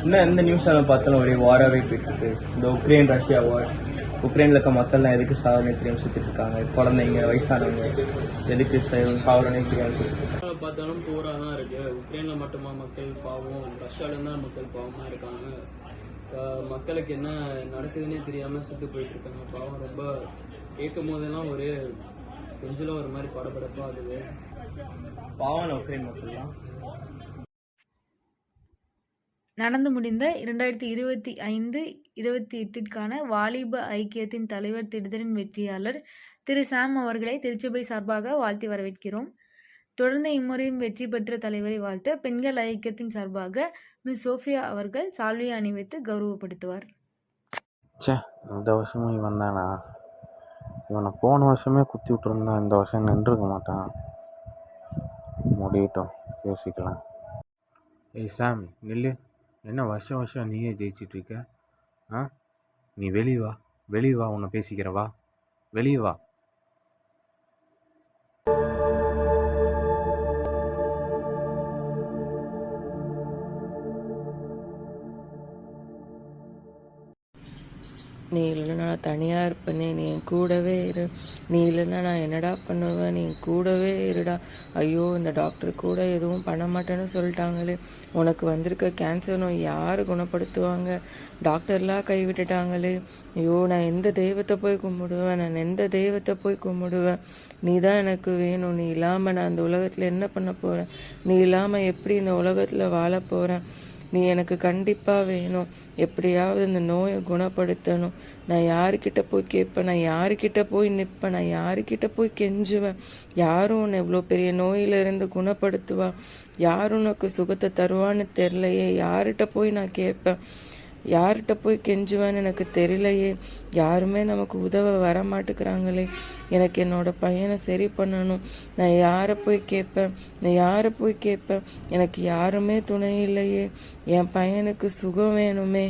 இன்னும் எந்த news channel பார்த்தாலும் ஒரே வாராகவே போயிட்டுருக்கு. இந்த உக்ரைன் ரஷ்யா வார். உக்ரைனில் இருக்க மக்கள்லாம் எதுக்கு சாவனே தெரியாமல் சுற்றிட்டு இருக்காங்க. குழந்தைங்க, வயசானவங்க எதுக்கு சாவரனே தெரியாமல் பார்த்தாலும் போராக தான் இருக்குது. உக்ரைனில் மட்டுமா மக்கள் பாவம், ரஷ்யாவிலேருந்து தான் மக்கள் பாவமாக இருக்காங்க. மக்களுக்கு என்ன நடக்குதுன்னே தெரியாமல் செத்து போயிட்டு இருக்காங்க. பாவம் ரொம்ப கேட்கும் போதெல்லாம் ஒரு கொஞ்சம் ஒரு மாதிரி படபடப்பாக ஆகுது. பாவம் உக்ரைன் மக்கள் தான். நடந்து முடிந்த 2025-28க்கான வாலிப ஐக்கியத்தின் தலைவர் தேர்தலின் வெற்றியாளர் திரு சாம் அவர்களை திருச்சபை சார்பாக வாழ்த்தி வரவேற்கிறோம். தொடர்ந்து இம்முறையும் வெற்றி பெற்ற தலைவரை வாழ்த்த பெண்கள் ஐக்கியத்தின் சார்பாக மிஸ் சோஃபியா அவர்கள் சால்வை அணிவித்து கௌரவப்படுத்துவார். இந்த வருஷமும் இவன் தானா? இவனை போன வருஷமே குத்தி விட்டுருந்தா இந்த வருஷம் நின்றுருக்க மாட்டான். முடியட்டும், யோசிக்கலாம். ஏய் சாம், நில்லு. என்ன வருஷம் வருஷம் நீயே ஜெயிச்சிட்ருக்க? நீ வெளியே வா, உன்னை பேசிக்கிறவா, வெளியே வா. நீ இல்லைன்னா நான் தனியாக இருப்பேனே, நீ என் கூடவே இரு. நீ இல்லைன்னா நான் என்னடா பண்ணுவேன், நீ கூடவே இருடா. ஐயோ, இந்த டாக்டர் கூட எதுவும் பண்ண மாட்டேன்னு சொல்லிட்டாங்களே. உனக்கு வந்திருக்க கேன்சர் நோய் யார் குணப்படுத்துவாங்க? டாக்டர்லாம் கைவிட்டுட்டாங்களே. ஐயோ, நான் எந்த தெய்வத்தை போய் கும்பிடுவேன்? நீ தான் எனக்கு வேணும். நீ இல்லாமல் நான் இந்த உலகத்தில் என்ன பண்ண போகிறேன்? நீ இல்லாமல் எப்படி இந்த உலகத்தில் வாழ போகிறேன்? நீ எனக்கு கண்டிப்பாக வேணும். எப்படியாவது இந்த நோயை குணப்படுத்தணும். நான் யாருக்கிட்ட போய் கேட்பேன்? நான் யாருக்கிட்ட போய் நிற்பேன்? நான் யாருக்கிட்ட போய் கெஞ்சுவேன்? யாரும் உன்னை இவ்வளோ பெரிய நோயிலிருந்து குணப்படுத்துவா? யாரும் உனக்கு சுகத்தை தருவான்னு தெரிலையே. யார்கிட்ட போய் நான் கேட்பேன்? யார்கிட்ட போய் கெஞ்சுவேன்னு எனக்கு தெரியலையே. யாருமே நமக்கு உதவ வர மாட்டேங்கிறாங்களே. எனக்கு என்னோட பையனை சரி பண்ணணும். நான் யாரை போய் கேட்பேன்? எனக்கு யாருமே துணை இல்லையே. என் பையனுக்கு சுகம் வேணுமே.